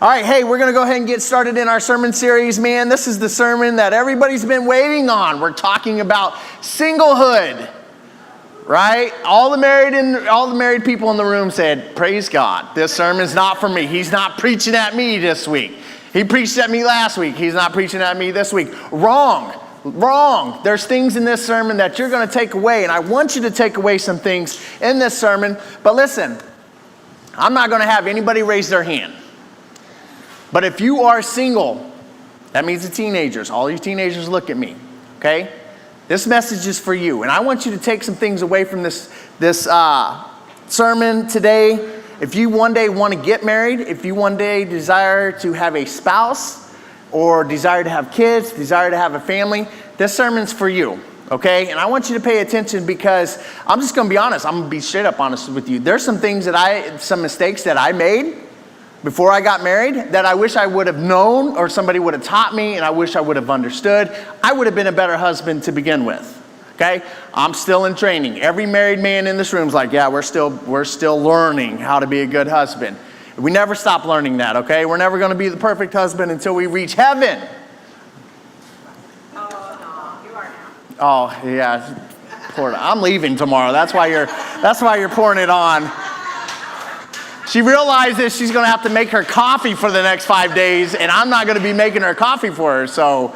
All right, hey, we're going to go ahead and get started in our sermon series. Man, this is the sermon that everybody's been waiting on. We're talking about singlehood, right? All the married people in the room said, praise God, this sermon's not for me. He's not preaching at me this week. He preached at me last week. He's not preaching at me this week. Wrong. There's things in this sermon that you're going to take away, and I want you to take away some things in this sermon. But listen, I'm not going to have anybody raise their hand. But if you are single, that means the teenagers. All you teenagers, look at me, okay? This message is for you. And I want you to take some things away from this sermon today. If you one day want to get married, if you one day desire to have a spouse, or desire to have kids, desire to have a family, this sermon's for you, okay? And I want you to pay attention because I'm just going to be honest. I'm going to be straight up honest with you. There's some things some mistakes that I made before I got married that I wish I would have known or somebody would have taught me, and I wish I would have understood. I would have been a better husband to begin with, okay? I'm still in training. Every married man in this room is like, yeah, we're still learning how to be a good husband. We never stop learning that, okay? We're never going to be the perfect husband until we reach heaven. Oh, no, you are now. Oh, yeah. I'm leaving tomorrow. That's why you're pouring it on. She realizes she's going to have to make her coffee for the next 5 days, and I'm not going to be making her coffee for her. So,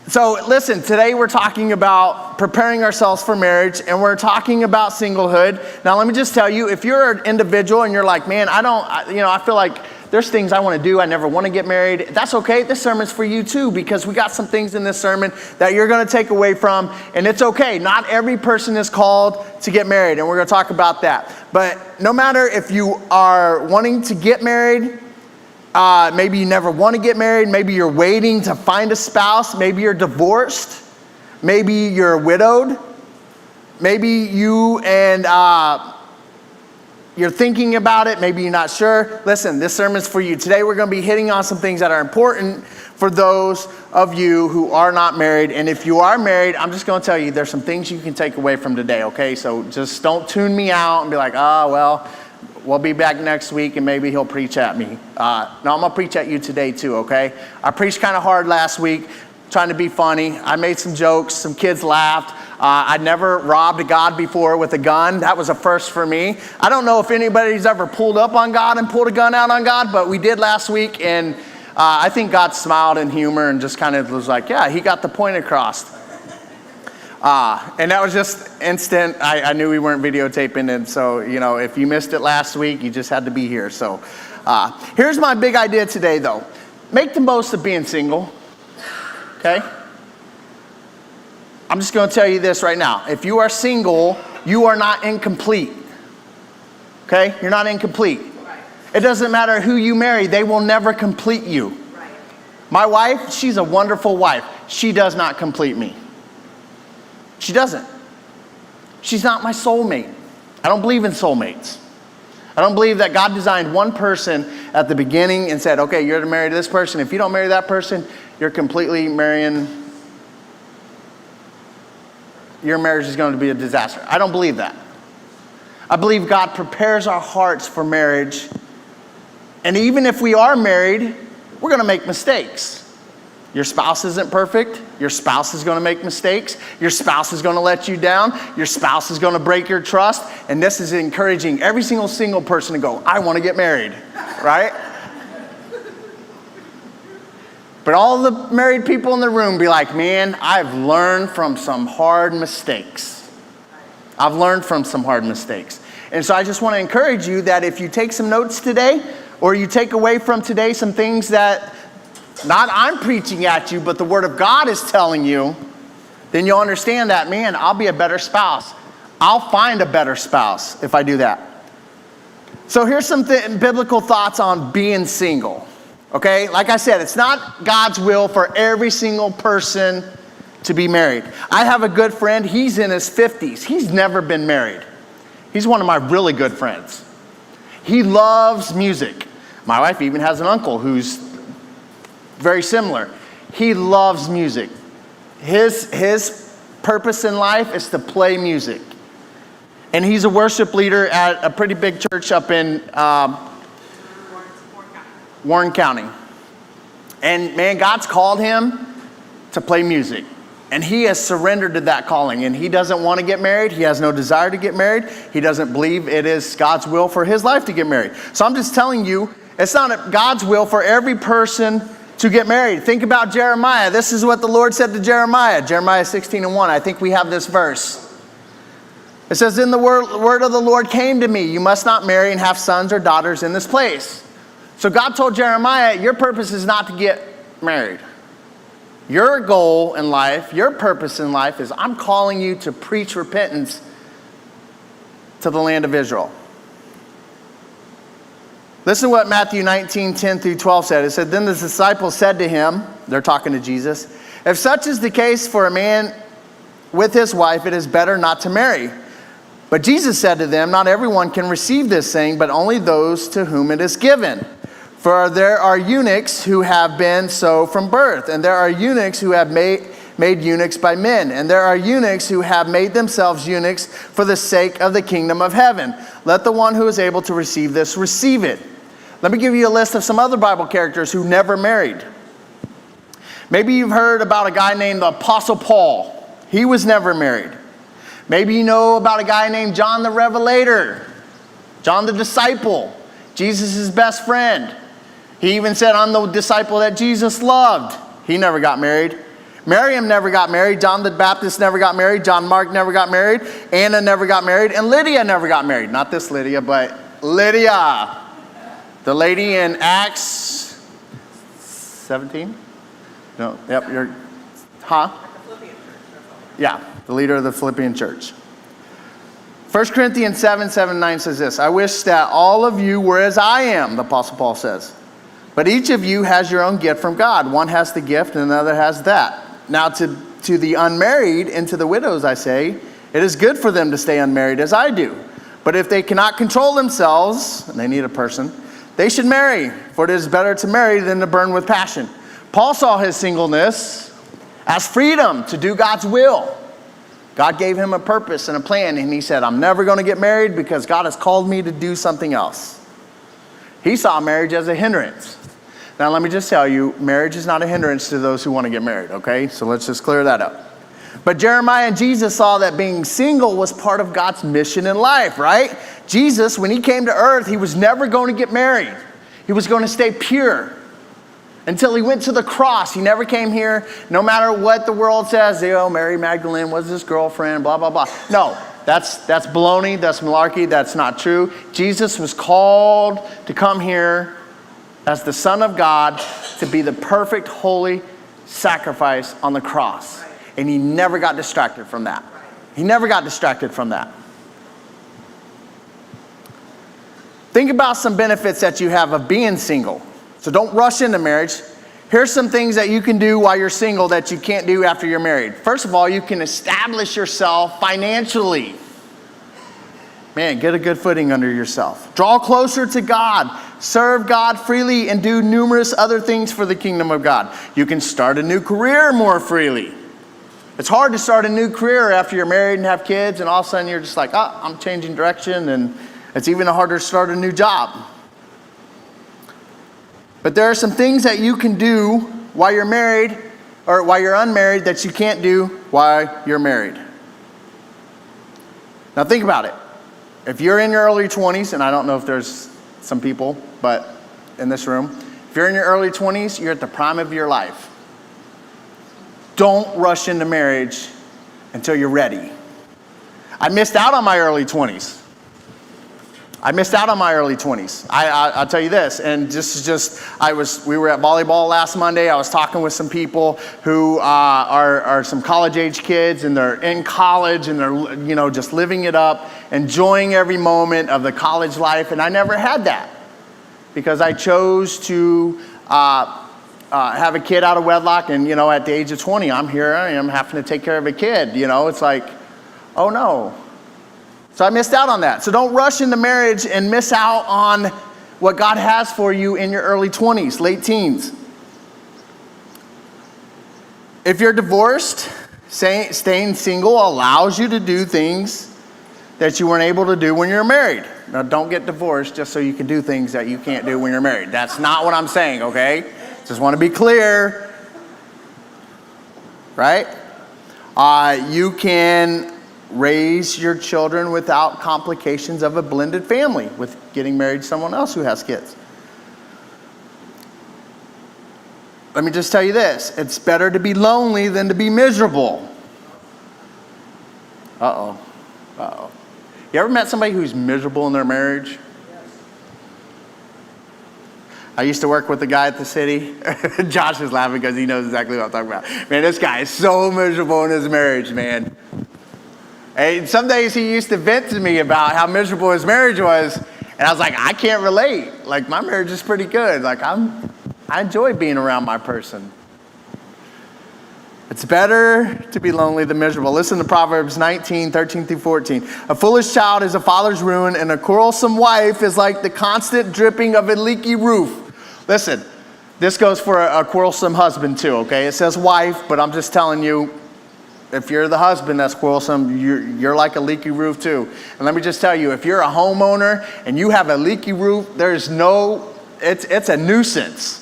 So listen, today we're talking about preparing ourselves for marriage, and we're talking about singlehood. Now let me just tell you, if you're an individual and you're like, man, I feel like there's things I want to do, I never want to get married, that's okay. This sermon's for you too, because we got some things in this sermon that you're going to take away from, and it's okay. Not every person is called to get married, and we're going to talk about that. But no matter if you are wanting to get married, maybe you never want to get married. Maybe you're waiting to find a spouse. Maybe you're divorced. Maybe you're widowed. Maybe you're thinking about it. Maybe you're not sure. Listen, this sermon's for you. Today we're going to be hitting on some things that are important for those of you who are not married. And if you are married, I'm just going to tell you there's some things you can take away from today, okay? So just don't tune me out and be like, we'll be back next week and maybe he'll preach at me. No, I'm going to preach at you today too, okay? I preached kind of hard last week, trying to be funny. I made some jokes. Some kids laughed. I'd never robbed God before with a gun. That was a first for me. I don't know if anybody's ever pulled up on God and pulled a gun out on God, but we did last week, and I think God smiled in humor and just kind of was like, yeah, he got the point across. And that was just instant. I knew we weren't videotaping, and so, if you missed it last week, you just had to be here. So here's my big idea today, though. Make the most of being single, okay? I'm just going to tell you this right now. If you are single, you are not incomplete, okay? You're not incomplete. It doesn't matter who you marry. They will never complete you. My wife, she's a wonderful wife. She does not complete me. She doesn't. She's not my soulmate. I don't believe in soulmates. I don't believe that God designed one person at the beginning and said, okay, you're to marry this person. If you don't marry that person, you're completely marrying. Your marriage is going to be a disaster. I don't believe that. I believe God prepares our hearts for marriage. And even if we are married, we're going to make mistakes. Your spouse isn't perfect. Your spouse is going to make mistakes. Your spouse is going to let you down. Your spouse is going to break your trust. And this is encouraging every single person to go, I want to get married, right? But all the married people in the room be like, man, I've learned from some hard mistakes. I've learned from some hard mistakes. And so I just want to encourage you that if you take some notes today, or you take away from today some things that not I'm preaching at you, but the Word of God is telling you, then you'll understand that, man, I'll be a better spouse. I'll find a better spouse if I do that. So here's some biblical thoughts on being single. Okay, like I said, it's not God's will for every single person to be married. I have a good friend. He's in his 50s. He's never been married. He's one of my really good friends. He loves music. My wife even has an uncle who's very similar. He loves music. His purpose in life is to play music. And he's a worship leader at a pretty big church up in Warren County. And man, God's called him to play music. And he has surrendered to that calling. And he doesn't want to get married. He has no desire to get married. He doesn't believe it is God's will for his life to get married. So I'm just telling you, it's not God's will for every person to get married. Think about Jeremiah. This is what the Lord said to Jeremiah. Jeremiah 16:1. I think we have this verse. It says, "Then the word of the Lord came to me. You must not marry and have sons or daughters in this place." So God told Jeremiah, your purpose is not to get married. Your goal in life, your purpose in life is I'm calling you to preach repentance to the land of Israel. Listen to what Matthew 19:10-12 said. It said, "Then the disciples said to him," they're talking to Jesus, "If such is the case for a man with his wife, it is better not to marry." But Jesus said to them, "Not everyone can receive this saying, but only those to whom it is given. For there are eunuchs who have been so from birth, and there are eunuchs who have made eunuchs by men, and there are eunuchs who have made themselves eunuchs for the sake of the kingdom of heaven. Let the one who is able to receive this receive it." Let me give you a list of some other Bible characters who never married. Maybe you've heard about a guy named the Apostle Paul. He was never married. Maybe you know about a guy named John the Revelator, John the disciple, Jesus' best friend. He even said, "I'm the disciple that Jesus loved." He never got married. Miriam never got married. John the Baptist never got married. John Mark never got married. Anna never got married. And Lydia never got married. Not this Lydia, but Lydia. The lady in Acts 17? No, yep, Yeah, the leader of the Philippian church. 1 Corinthians 7:9 says this, "I wish that all of you were as I am," the Apostle Paul says. "But each of you has your own gift from God. One has the gift and another has that. Now to the unmarried and to the widows I say, it is good for them to stay unmarried as I do. But if they cannot control themselves," and they need a person, "they should marry, for it is better to marry than to burn with passion." Paul saw his singleness as freedom to do God's will. God gave him a purpose and a plan, and he said, "I'm never going to get married because God has called me to do something else." He saw marriage as a hindrance. Now let me just tell you, marriage is not a hindrance to those who want to get married, okay? So let's just clear that up. But Jeremiah and Jesus saw that being single was part of God's mission in life, right? Jesus, when he came to earth, he was never going to get married. He was going to stay pure until he went to the cross. He never came here, no matter what the world says, Mary Magdalene was his girlfriend, blah, blah, blah. No, that's baloney, that's malarkey, that's not true. Jesus was called to come here as the Son of God to be the perfect, holy sacrifice on the cross. And he never got distracted from that. He never got distracted from that. Think about some benefits that you have of being single. So don't rush into marriage. Here's some things that you can do while you're single that you can't do after you're married. First of all, you can establish yourself financially. Man, get a good footing under yourself. Draw closer to God. Serve God freely and do numerous other things for the kingdom of God. You can start a new career more freely. It's hard to start a new career after you're married and have kids, and all of a sudden you're just like, I'm changing direction, and it's even harder to start a new job. But there are some things that you can do while you're married, or while you're unmarried, that you can't do while you're married. Now think about it. If you're in your early 20s, and I don't know if there's some people, but in this room, if you're in your early 20s, you're at the prime of your life. Don't rush into marriage until you're ready. I missed out on my early 20s. I'll tell you this, and we were at volleyball last Monday. I was talking with some people who are some college age kids, and they're in college, and they're just living it up, enjoying every moment of the college life. And I never had that because I chose to have a kid out of wedlock, and at the age of 20, I am having to take care of a kid. It's like, oh no. So I missed out on that. So don't rush into marriage and miss out on what God has for you in your early 20s, late teens. If you're divorced, staying single allows you to do things that you weren't able to do when you're married. Now, don't get divorced just so you can do things that you can't do when you're married. That's not what I'm saying, okay? Just want to be clear, right? You can raise your children without complications of a blended family with getting married to someone else who has kids. Let me just tell you this. It's better to be lonely than to be miserable. Uh-oh. You ever met somebody who's miserable in their marriage? I used to work with a guy at the city. Josh is laughing because he knows exactly what I'm talking about. Man, this guy is so miserable in his marriage, man. And some days he used to vent to me about how miserable his marriage was. And I was like, I can't relate. Like, my marriage is pretty good. Like, I enjoy being around my person. It's better to be lonely than miserable. Listen to Proverbs 19:13-14. A foolish child is a father's ruin, and a quarrelsome wife is like the constant dripping of a leaky roof. Listen, this goes for a quarrelsome husband too, okay? It says wife, but I'm just telling you, if you're the husband that's quarrelsome, you're like a leaky roof too. And let me just tell you, if you're a homeowner and you have a leaky roof, it's a nuisance.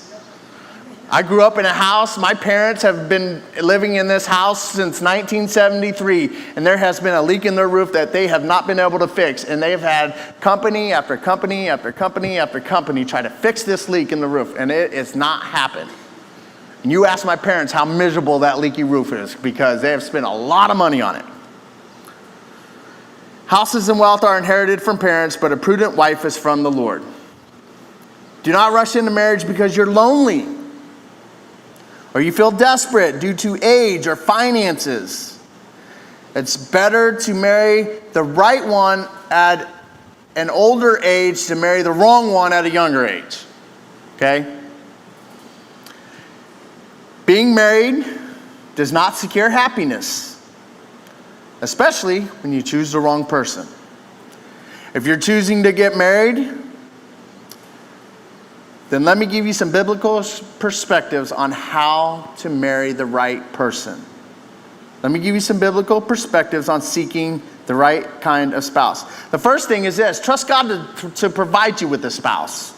I grew up in a house. My parents have been living in this house since 1973, and there has been a leak in their roof that they have not been able to fix. And they have had company after company after company after company try to fix this leak in the roof, and it has not happened. And you ask my parents how miserable that leaky roof is because they have spent a lot of money on it. Houses and wealth are inherited from parents, but a prudent wife is from the Lord. Do not rush into marriage because you're lonely, or you feel desperate due to age or finances. It's better to marry the right one at an older age to marry the wrong one at a younger age. Okay? Being married does not secure happiness, especially when you choose the wrong person. If you're choosing to get married, then let me give you some biblical perspectives on how to marry the right person. Let me give you some biblical perspectives on seeking the right kind of spouse. The first thing is this: trust God to provide you with a spouse.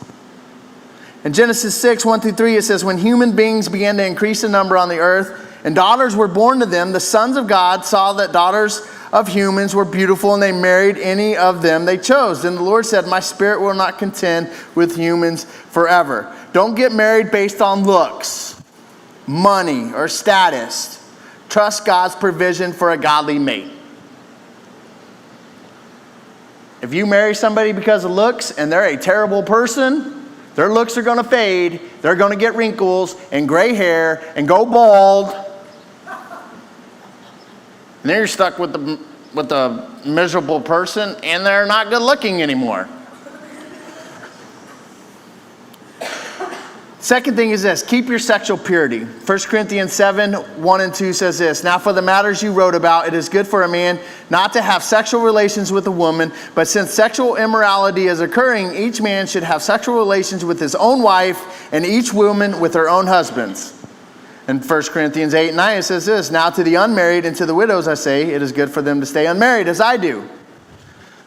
In Genesis 6:1-3, it says, when human beings began to increase in number on the earth, and daughters were born to them, the sons of God saw that daughters of humans were beautiful, and they married any of them they chose. Then the Lord said, my spirit will not contend with humans forever. Don't get married based on looks, money, or status. Trust God's provision for a godly mate. If you marry somebody because of looks and they're a terrible person, their looks are going to fade, they're going to get wrinkles and gray hair and go bald. And then you're stuck with the miserable person, and they're not good looking anymore. Second thing is this: keep your sexual purity. 1 Corinthians 7:1-2 says this: now for the matters you wrote about, it is good for a man not to have sexual relations with a woman, but since sexual immorality is occurring, each man should have sexual relations with his own wife, and each woman with her own husbands. In 1 Corinthians 8:9, it says this: now to the unmarried and to the widows I say, it is good for them to stay unmarried, as I do.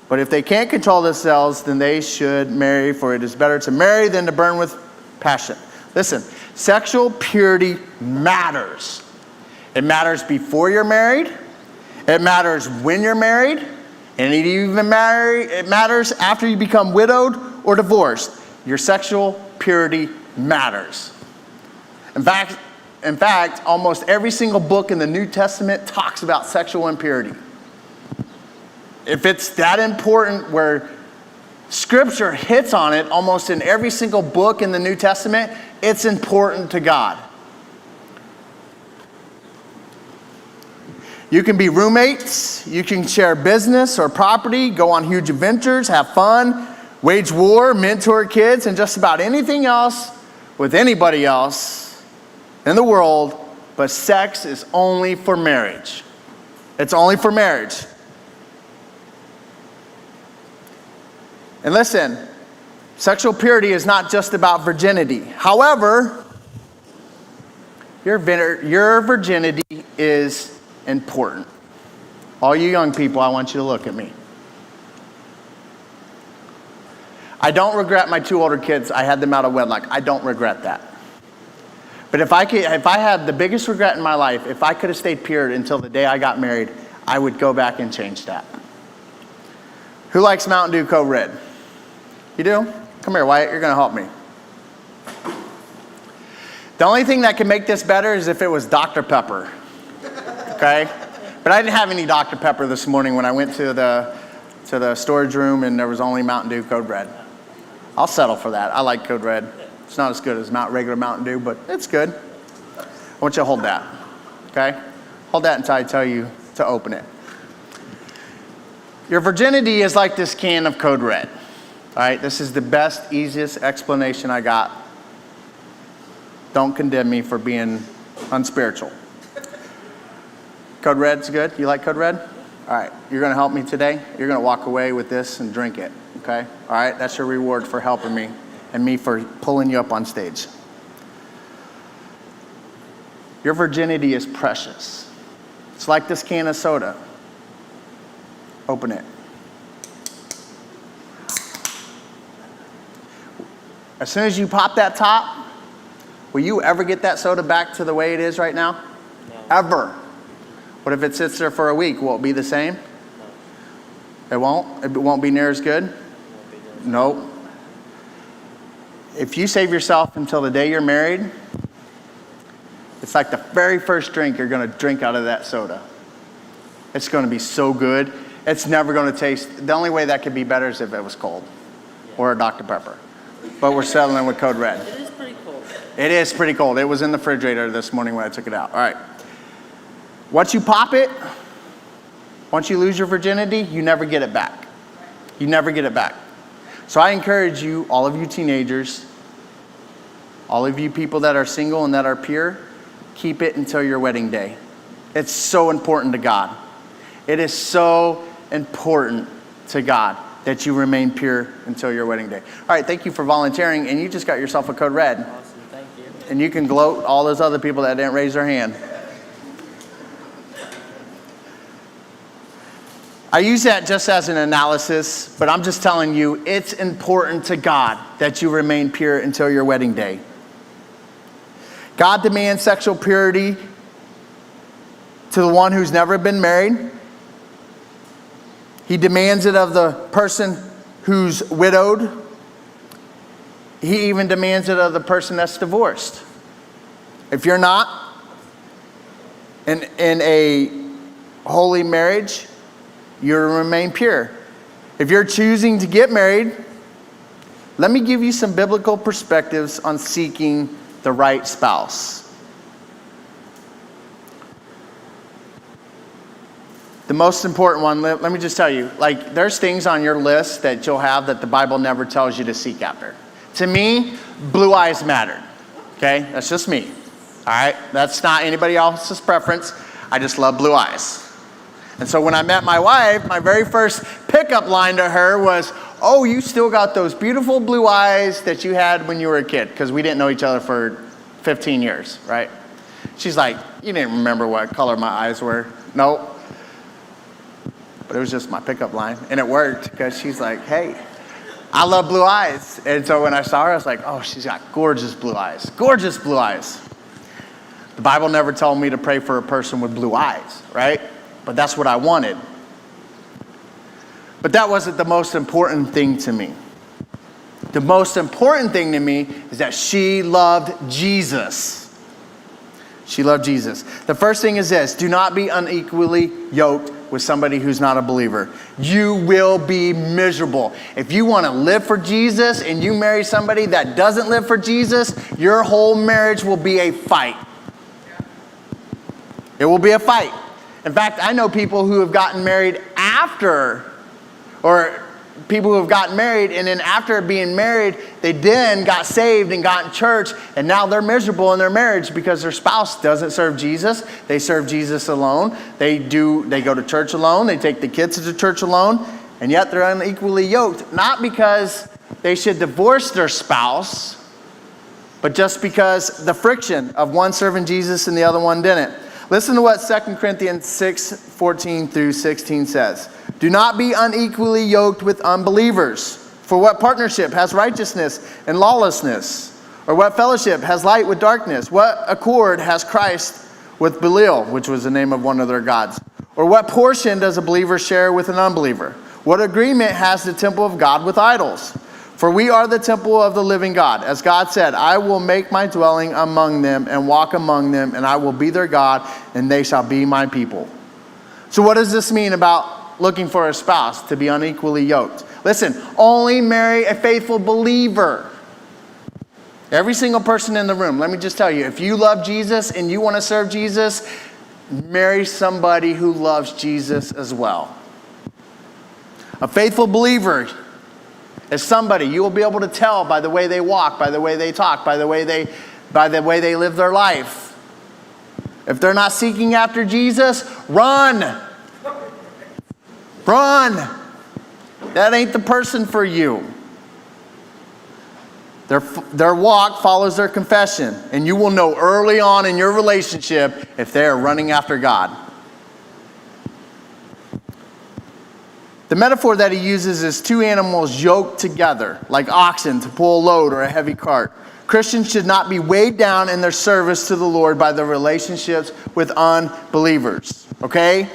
But if they can't control themselves, then they should marry, for it is better to marry than to burn with passion. Listen, sexual purity matters. It matters before you're married. It matters when you're married. And it matters after you become widowed or divorced. Your sexual purity matters. In fact, almost every single book in the New Testament talks about sexual impurity. If it's that important where Scripture hits on it almost in every single book in the New Testament, it's important to God. You can be roommates, you can share business or property, go on huge adventures, have fun, wage war, mentor kids, and just about anything else with anybody else in the world, but sex is only for marriage. It's only for marriage. And listen, sexual purity is not just about virginity. However, your virginity is important. All you young people, I want you to look at me. I don't regret my 2 older kids. I had them out of wedlock. I don't regret that. But if I had the biggest regret in my life, if I could have stayed pure until the day I got married, I would go back and change that. Who likes Mountain Dew Code Red? You do? Come here, Wyatt. You're going to help me. The only thing that could make this better is if it was Dr. Pepper. Okay? But I didn't have any Dr. Pepper this morning when I went to the storage room and there was only Mountain Dew Code Red. I'll settle for that. I like Code Red. It's not as good as regular Mountain Dew, but it's good. I want you to hold that. Okay? Hold that until I tell you to open it. Your virginity is like this can of Code Red. All right? This is the best, easiest explanation I got. Don't condemn me for being unspiritual. Code Red's good? You like Code Red? All right. You're going to help me today? You're going to walk away with this and drink it. Okay? All right? That's your reward for helping me and me for pulling you up on stage. Your virginity is precious. It's like this can of soda. Open it. As soon as you pop that top, will you ever get that soda back to the way it is right now? No. Ever. What if it sits there for a week? Will it be the same? No. It won't? It won't be near as good? Won't be good. Nope. If you save yourself until the day you're married, it's like the very first drink you're going to drink out of that soda. It's going to be so good. It's never going to taste. The only way that could be better is if it was cold or a Dr. Pepper. But we're settling with Code Red. It is pretty cool. It is pretty cold. It was in the refrigerator this morning when I took it out. All right. Once you pop it, once you lose your virginity, you never get it back. You never get it back. So I encourage you, all of you teenagers, all of you people that are single and that are pure, keep it until your wedding day. It's so important to God. It is so important to God that you remain pure until your wedding day. All right, thank you for volunteering, and you just got yourself a Code Red. Awesome, thank you. And you can gloat all those other people that didn't raise their hand. I use that just as an analysis, but I'm just telling you, it's important to God that you remain pure until your wedding day. God demands sexual purity to the one who's never been married. He demands it of the person who's widowed. He even demands it of the person that's divorced. If you're not in a holy marriage, you'll remain pure. If you're choosing to get married, let me give you some biblical perspectives on seeking the right spouse. The most important one, let me just tell you, like there's things on your list that you'll have that the Bible never tells you to seek after. To me, blue eyes matter. Okay, that's just me. All right, that's not anybody else's preference. I just love blue eyes. And so when I met my wife, my very first pickup line to her was, "Oh, you still got those beautiful blue eyes that you had when you were a kid," because we didn't know each other for 15 years, right? She's like, "You didn't remember what color my eyes were?" Nope. But it was just my pickup line, and it worked because she's like, "Hey, I love blue eyes." And so when I saw her, I was like, "Oh, she's got gorgeous blue eyes, gorgeous blue eyes." The Bible never told me to pray for a person with blue eyes, right? But that's what I wanted. But that wasn't the most important thing to me. The most important thing to me is that she loved Jesus. She loved Jesus. The first thing is this: do not be unequally yoked with somebody who's not a believer. You will be miserable. If you want to live for Jesus and you marry somebody that doesn't live for Jesus, your whole marriage will be a fight. It will be a fight. In fact, I know people who have gotten married after, or people who have gotten married, and then after being married, they then got saved and got in church, and now they're miserable in their marriage because their spouse doesn't serve Jesus. They serve Jesus alone. They go to church alone. They take the kids to church alone, and yet they're unequally yoked. Not because they should divorce their spouse, but just because the friction of one serving Jesus and the other one didn't. Listen to what 2 Corinthians 6:14 through 16 says. Do not be unequally yoked with unbelievers. For what partnership has righteousness and lawlessness? Or what fellowship has light with darkness? What accord has Christ with Belial, which was the name of one of their gods? Or what portion does a believer share with an unbeliever? What agreement has the temple of God with idols? For we are the temple of the living God. As God said, I will make my dwelling among them and walk among them, and I will be their God, and they shall be my people. So what does this mean about looking for a spouse to be unequally yoked? Listen, only marry a faithful believer. Every single person in the room, let me just tell you, if you love Jesus and you want to serve Jesus, marry somebody who loves Jesus as well. A faithful believer is somebody you will be able to tell by the way they walk, by the way they talk, by the way they live their life. If they're not seeking after Jesus, run. Run. That ain't the person for you. Their walk follows their confession, and you will know early on in your relationship if they are running after God. The metaphor that he uses is two animals yoked together, like oxen to pull a load or a heavy cart. Christians should not be weighed down in their service to the Lord by their relationships with unbelievers. Okay?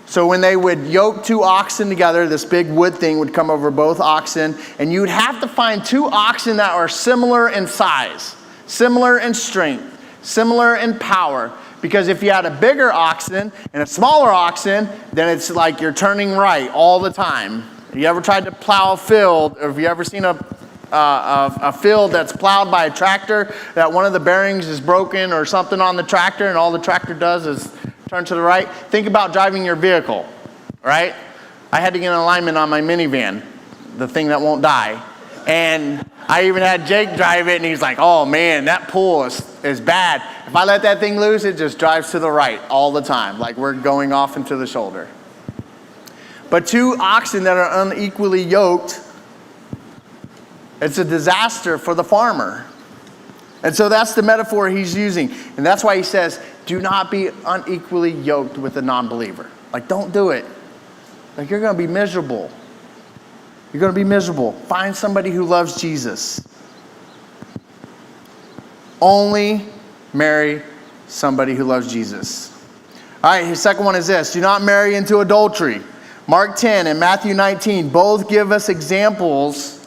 So when they would yoke two oxen together, this big wood thing would come over both oxen, and you'd have to find two oxen that are similar in size, similar in strength, similar in power. Because if you had a bigger oxen and a smaller oxen, then it's like you're turning right all the time. You ever tried to plow a field, or have you ever seen a field that's plowed by a tractor, that one of the bearings is broken or something on the tractor, and all the tractor does is turn to the right? Think about driving your vehicle, right? I had to get an alignment on my minivan, the thing that won't die. And I even had Jake drive it, and he's like, oh man, that pull is bad. If I let that thing loose, it just drives to the right all the time, like we're going off into the shoulder. But two oxen that are unequally yoked, it's a disaster for the farmer. And so that's the metaphor he's using. And that's why he says, do not be unequally yoked with a non-believer. Like, don't do it. Like, you're going to be miserable. You're going to be miserable. Find somebody who loves Jesus. Only marry somebody who loves Jesus. All right, his second one is this. Do not marry into adultery. Mark 10 and Matthew 19 both give us examples.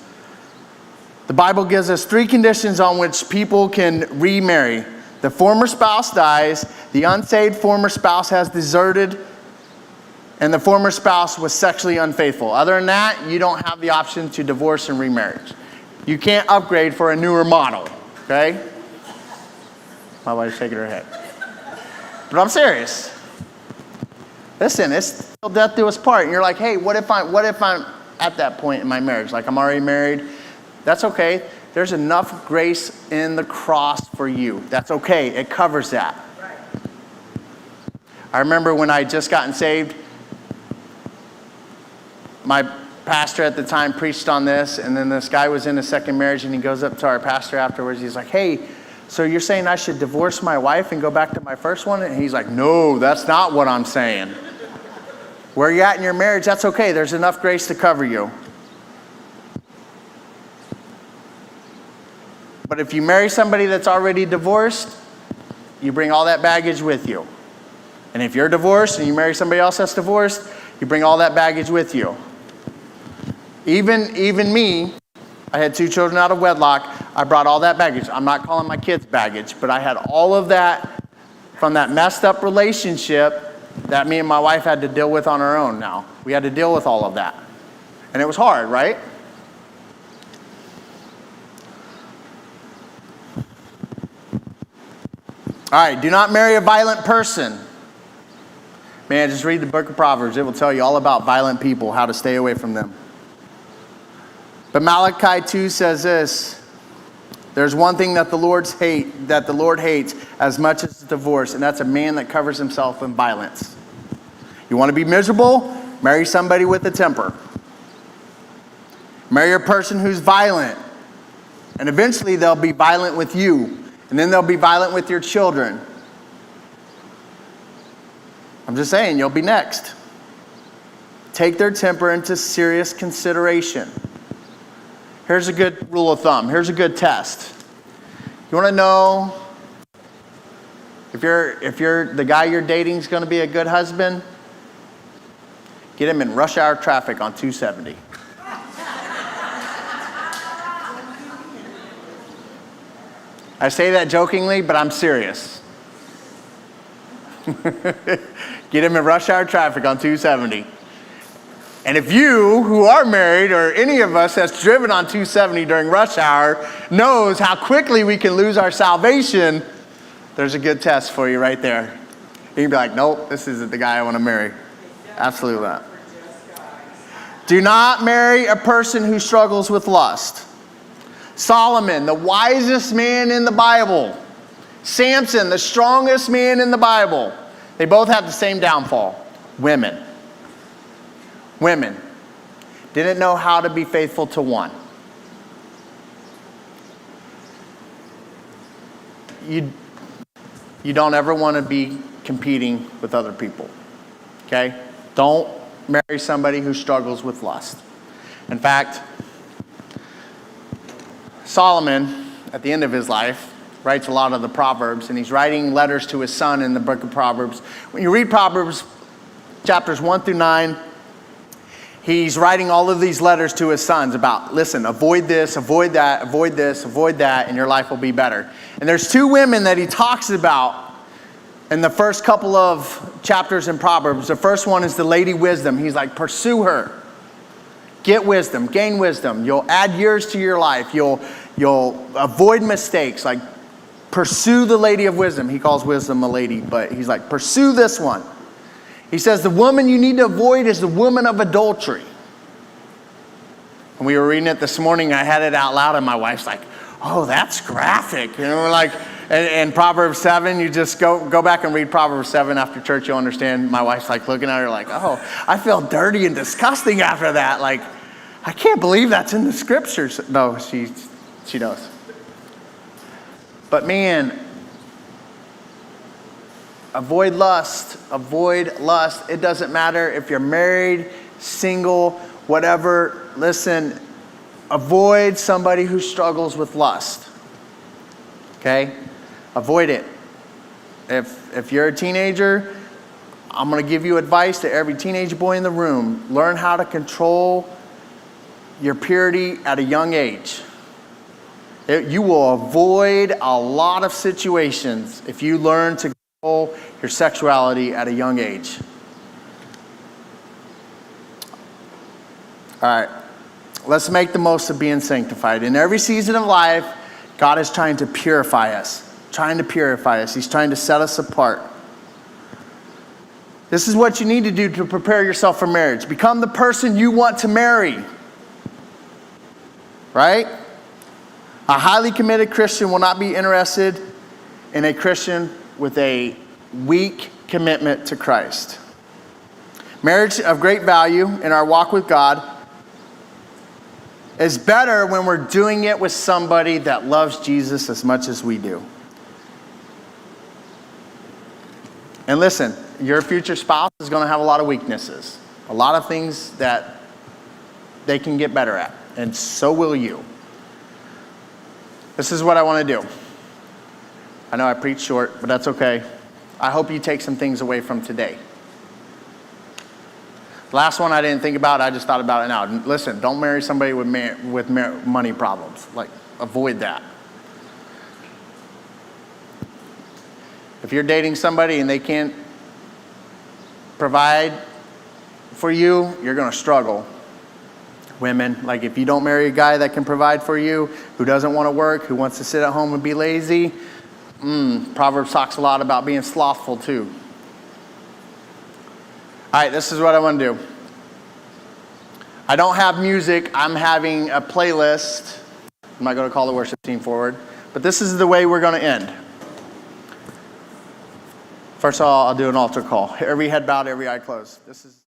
The Bible gives us three conditions on which people can remarry. The former spouse dies, the unsaved former spouse has deserted, and the former spouse was sexually unfaithful. Other than that, you don't have the option to divorce and remarriage. You can't upgrade for a newer model, okay? My wife's shaking her head. But I'm serious. Listen, it's till death do us part. And you're like, hey, what if I'm at that point in my marriage? Like, I'm already married. That's okay. There's enough grace in the cross for you. That's okay. It covers that. Right. I remember when I had just gotten saved, my pastor at the time preached on this, and then this guy was in a second marriage, and he goes up to our pastor afterwards. He's like, hey, so you're saying I should divorce my wife and go back to my first one? And he's like, no, that's not what I'm saying. Where you're at in your marriage, that's okay. There's enough grace to cover you. But if you marry somebody that's already divorced, you bring all that baggage with you. And if you're divorced and you marry somebody else that's divorced, you bring all that baggage with you. Even me, I had 2 children out of wedlock. I brought all that baggage. I'm not calling my kids baggage, but I had all of that from that messed up relationship that me and my wife had to deal with on our own now. We had to deal with all of that. And it was hard, right? All right, do not marry a violent person. Man, just read the book of Proverbs. It will tell you all about violent people, how to stay away from them. But Malachi 2 says this. There's one thing that the Lord hates as much as divorce, and that's a man that covers himself in violence. You want to be miserable? Marry somebody with a temper. Marry a person who's violent. And eventually they'll be violent with you. And then they'll be violent with your children. I'm just saying, you'll be next. Take their temper into serious consideration. Here's a good rule of thumb. Here's a good test. You want to know if the guy you're dating is going to be a good husband? Get him in rush hour traffic on 270. I say that jokingly, but I'm serious. Get him in rush hour traffic on 270. And if you, who are married, or any of us that's driven on 270 during rush hour, knows how quickly we can lose our salvation, there's a good test for you right there. You can be like, nope, this isn't the guy I want to marry. Absolutely not. Do not marry a person who struggles with lust. Solomon, the wisest man in the Bible. Samson, the strongest man in the Bible. They both have the same downfall. Women. Women didn't know how to be faithful to one. You don't ever want to be competing with other people. Okay? Don't marry somebody who struggles with lust. In fact, Solomon, at the end of his life, writes a lot of the Proverbs, and he's writing letters to his son in the book of Proverbs. When you read Proverbs chapters 1 through 9, he's writing all of these letters to his sons about, listen, avoid this, avoid that, avoid this, avoid that, and your life will be better. And there's two women that he talks about in the first couple of chapters in Proverbs. The first one is the Lady Wisdom. He's like, pursue her. Get wisdom, gain wisdom. You'll add years to your life. You'll avoid mistakes. Like, pursue the Lady of Wisdom. He calls wisdom a lady, but he's like, pursue this one. He says the woman you need to avoid is the woman of adultery. And we were reading it this morning. I had it out loud, and my wife's like, oh, that's graphic. You know, we're like, and Proverbs 7, you just go back and read Proverbs 7 after church, you'll understand. My wife's like looking at her like, oh, I feel dirty and disgusting after that. Like, I can't believe that's in the scriptures. No, she does. But man, avoid lust. Avoid lust. It doesn't matter if you're married, single, whatever. Listen, avoid somebody who struggles with lust. Okay? Avoid it. If you're a teenager, I'm going to give you advice to every teenage boy in the room. Learn how to control your purity at a young age. You will avoid a lot of situations if you learn to control your sexuality at a young age. All right. Let's make the most of being sanctified. In every season of life, God is trying to purify us. He's trying to set us apart. This is what you need to do to prepare yourself for marriage. Become the person you want to marry. Right? A highly committed Christian will not be interested in a Christian with a weak commitment to Christ. Marriage of great value in our walk with God is better when we're doing it with somebody that loves Jesus as much as we do. And listen, your future spouse is going to have a lot of weaknesses, a lot of things that they can get better at, and so will you. This is what I want to do. I know I preach short, but that's okay. I hope you take some things away from today. Last one I didn't think about, I just thought about it now. Listen, don't marry somebody with money problems. Like, avoid that. If you're dating somebody and they can't provide for you, you're going to struggle. Women, like if you don't marry a guy that can provide for you, who doesn't want to work, who wants to sit at home and be lazy, Proverbs talks a lot about being slothful too. All right, this is what I want to do. I don't have music. I'm having a playlist. I'm not going to call the worship team forward, but this is the way we're going to end. First of all, I'll do an altar call. Every head bowed, every eye closed. This is